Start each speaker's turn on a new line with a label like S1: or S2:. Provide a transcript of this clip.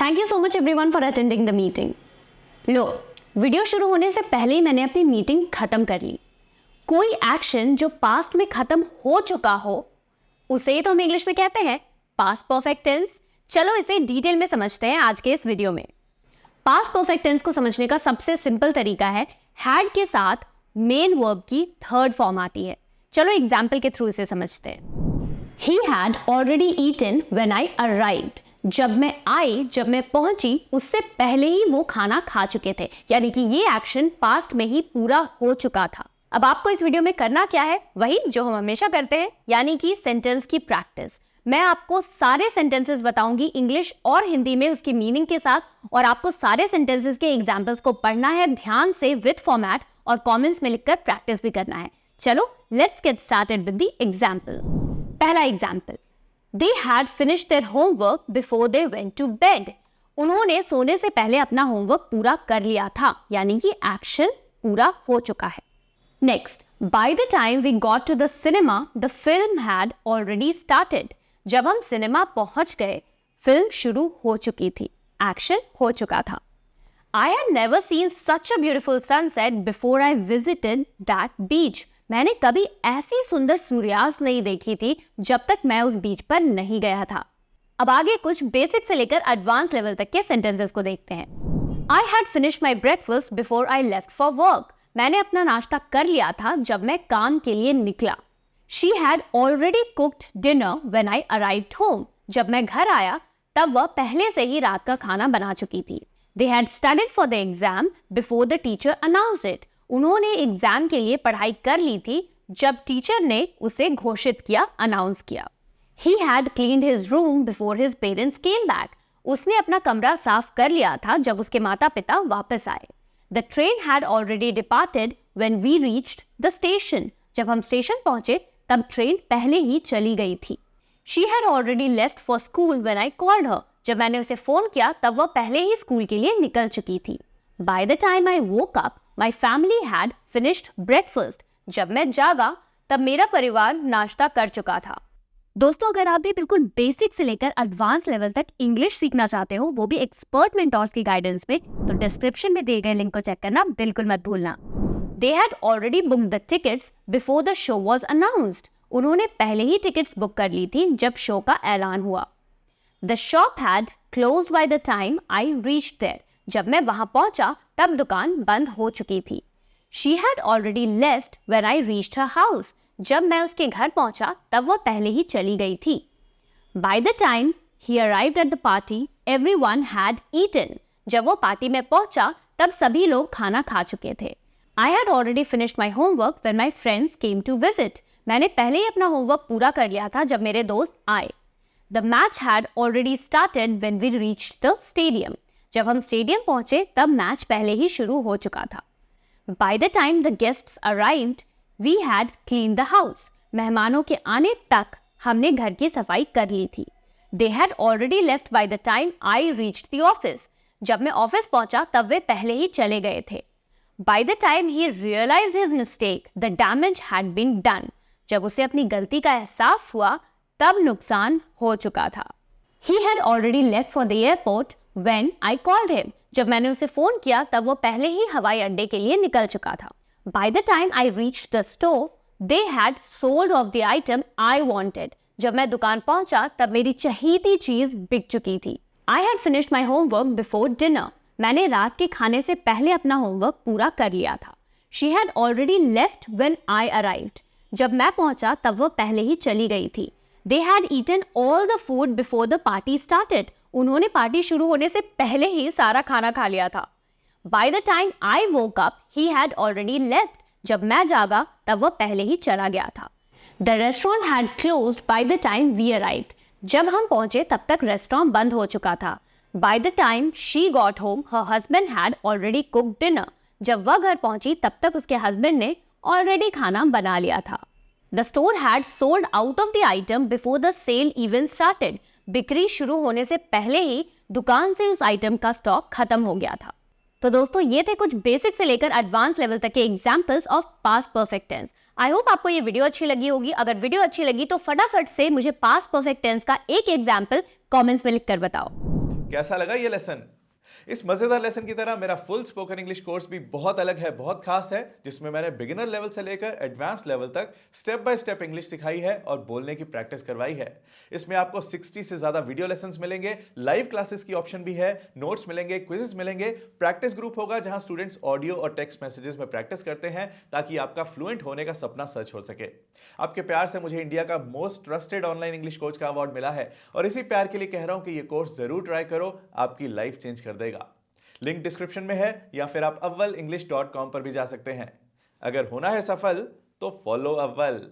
S1: Thank you so much everyone for attending the meeting. Low, video शुरू होने से पहले ही मैंने अपनी मीटिंग खत्म कर ली। कोई एक्शन जो पास्ट में खत्म हो चुका हो उसे ही तो हम इंग्लिश में कहते हैं पास्ट परफेक्ट टेंस। चलो इसे डिटेल में समझते हैं आज के इस वीडियो में। पास्ट परफेक्ट टेंस को समझने का सबसे सिंपल तरीका है हैड के साथ मेन वर्ब की थर्ड फॉर्म आती है। चलो एग्जाम्पल के थ्रू इसे समझते हैं। He had already eaten when I arrived। जब मैं पहुंची उससे पहले ही वो खाना खा चुके थे, यानी कि ये एक्शन पास्ट में ही पूरा हो चुका था। अब आपको इस वीडियो में करना क्या है, वही जो हम हमेशा करते हैं, यानी कि सेंटेंस की प्रैक्टिस। मैं आपको सारे सेंटेंसेस बताऊंगी इंग्लिश और हिंदी में उसकी मीनिंग के साथ, और आपको सारे सेंटेंसेस के एग्जाम्पल्स को पढ़ना है ध्यान से विद फॉर्मेट और कॉमेंट्स में लिखकर प्रैक्टिस भी करना है। चलो let's get started with the example. पहला example, They had finished their homework before they went to bed। उन्होंने सोने से पहले अपना होमवर्क पूरा कर लिया था, यानी कि एक्शन पूरा हो चुका है। Next, by the time we got to the cinema, the film had already started। जब हम सिनेमा पहुंच गए फिल्म शुरू हो चुकी थी, एक्शन हो चुका था। I had never seen such a beautiful sunset before I visited that beach। मैंने कभी ऐसी सुंदर सूर्यास्त नहीं देखी थी जब तक मैं उस बीच पर नहीं गया था। अब आगे कुछ बेसिक से लेकर एडवांस लेवल तक के सेंटेंसेस को देखते हैं। I had finished my breakfast before I left for work। मैंने अपना नाश्ता कर लिया था जब मैं काम के लिए निकला। She had already cooked dinner when I arrived home। जब मैं घर आया तब वह पहले से ही रात का खाना बना चुकी थी। They had studied for the exam before the teacher announced it। उन्होंने एग्जाम के लिए पढ़ाई कर ली थी जब टीचर ने उसे घोषित किया, अनाउंस किया। He had cleaned his room before his parents came back। उसने अपना कमरा साफ कर लिया था जब उसके माता पिता वापस आए। The train had already departed when we reached the station। जब हम स्टेशन पहुंचे तब ट्रेन पहले ही चली गई थी। She had already left for school when I called her। जब मैंने उसे फोन किया तब वह पहले ही स्कूल के लिए निकल चुकी थी। By the time I woke up, my family had finished breakfast। जब मैं जागा तब मेरा परिवार नाश्ता कर चुका था। दोस्तों, अगर आप भी बिल्कुल बेसिक से लेकर एडवांस लेवल तक इंग्लिश सीखना चाहते हो, वो भी एक्सपर्ट मेंटोर्स की गाइडेंस में, तो डिस्क्रिप्शन में दिए गए लिंक को चेक करना बिल्कुल मत भूलना। They had already booked the tickets before the show was announced। उन्होंने पहले ही टिकट्स बुक कर ली थी जब शो का ऐलान हुआ। The shop had closed by the time I reached there। जब मैं वहां पहुंचा तब दुकान बंद हो चुकी थी। She had already left when I reached her house। जब मैं उसके घर पहुंचा तब वह पहले ही चली गई थी। By the time he arrived at the party, everyone had eaten। जब वो पार्टी में पहुंचा तब सभी लोग खाना खा चुके थे। I had already finished my homework when my friends came to visit। मैंने पहले ही अपना होमवर्क पूरा कर लिया था जब मेरे दोस्त आए। The match had already started when we reached the stadium। जब हम स्टेडियम पहुंचे तब मैच पहले ही शुरू हो चुका था। By the time the guests arrived, we had cleaned the house। मेहमानों के आने तक हमने घर की सफाई कर ली थी। They had already left by the time I reached the office। जब मैं ऑफिस पहुंचा तब वे पहले ही चले गए थे। By the time he realized his mistake, the damage had been done। जब उसे अपनी गलती का एहसास हुआ तब नुकसान हो चुका था। He had already left for the airport when I called him। जब मैंने उसे फोन किया तब वो पहले ही हवाई अड्डे के लिए निकल चुका था। By the time I reached the store, they had sold off the item I wanted। जब मैं दुकान पहुंचा तब मेरी चहीती चीज बिक चुकी थी। I had finished my homework before dinner। मैंने रात के खाने से पहले अपना होमवर्क पूरा कर लिया था। She had already left when I arrived। जब मैं पहुंचा तब वो पहले ही चली गई थी। They had eaten all the food before the party started। उन्होंने पार्टी शुरू होने से पहले ही सारा खाना खा लिया था। By the time I woke up, he had already left। जब मैं जागा तब वो पहले ही चला गया था। The restaurant had closed by the time we arrived। जब हम पहुंचे तब तक रेस्टोरेंट बंद हो चुका था। By the time she got home, her husband had already cooked dinner। जब वह घर पहुंची तब तक उसके हस्बैंड ने ऑलरेडी खाना बना लिया था। The store had sold out of the item before the sale even started। बिक्री शुरू होने से पहले ही दुकान से उस आइटम का स्टॉक खत्म हो गया था। तो दोस्तों, ये थे कुछ बेसिक से लेकर एडवांस लेवल तक के examples of past perfect tense. I hope आपको ये वीडियो अच्छी लगी होगी। अगर वीडियो अच्छी लगी तो फटाफट से मुझे पास्ट परफेक्ट टेंस का एक एग्जांपल कमेंट्स में लिखकर बताओ।
S2: कैसा लगा ये लेसन? इस मजेदार लेसन की तरह मेरा फुल स्पोकन इंग्लिश कोर्स भी बहुत अलग है, बहुत खास है, जिसमें मैंने बिगिनर लेवल से लेकर एडवांस लेवल तक स्टेप बाय स्टेप इंग्लिश सिखाई है और बोलने की प्रैक्टिस करवाई है। इसमें आपको 60 से ज्यादा वीडियो लेसन्स मिलेंगे, लाइव क्लासेस की ऑप्शन भी है, नोट्स मिलेंगे, क्विजेस मिलेंगे, प्रैक्टिस ग्रुप होगा जहां स्टूडेंट्स ऑडियो और टेक्स्ट मैसेजेस में प्रैक्टिस करते हैं ताकि आपका फ्लुएंट होने का सपना सच हो सके। आपके प्यार से मुझे इंडिया का most trusted online English coach का अवार्ड मिला है और इसी प्यार के लिए कह रहा हूं कि ये कोर्स जरूर ट्राई करो, आपकी लाइफ चेंज कर देगा। लिंक डिस्क्रिप्शन में है या फिर आप avvalenglish.com पर भी जा सकते हैं। अगर होना है सफल तो फॉलो अव्वल।